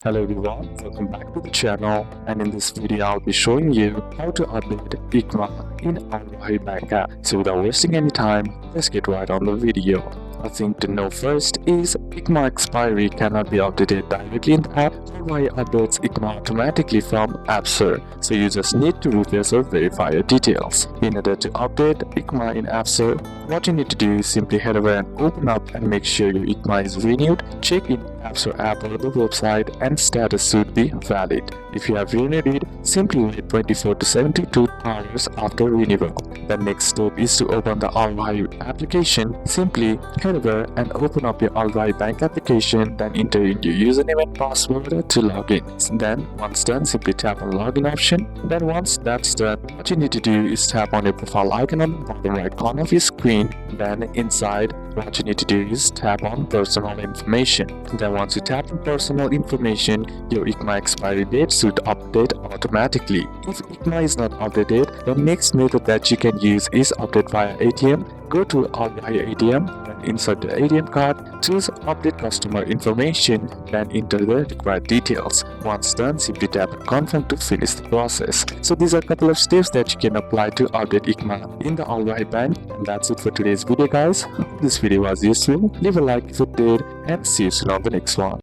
Hello everyone, welcome back to the channel, and in this video I'll be showing you how to update Iqama in AL-RAJHI Bank App. So without wasting any time, let's get right on the video. A thing to know first is Iqama Expiry cannot be updated directly in the app. AL-RAJHI updates Iqama automatically from ABSHER, so you just need to refresh or verify your details. In order to update Iqama in ABSHER, what you need to do is simply head over and open up and make sure your Iqama is renewed. Check in ABSHER app or the website and status should be valid. If you have renewed it, simply wait 24 to 72 hours after renewal. The next step is to open the AL-RAJHI application. Simply head over and open up your AL-RAJHI bank application, then enter in your username and password to log in. Then once done, simply tap on login option. Then once that's done, what you need to do is tap on your profile icon on the bottom right corner of your screen. Then inside, what you need to do is tap on personal information. Then once you tap on personal information, your Iqama expiry date should update automatically. If Iqama is not updated, the next method that you can use is update via ATM. Go to AL-RAJHI ATM, then insert the ATM card, choose update customer information, then enter the required details. Once done, simply tap on confirm to finish the process. So these are a couple of steps that you can apply to update Iqama in the AL-RAJHI bank. And that's it for today's video, guys. Hope this video was useful. Leave a like if it did, and see you soon on the next one.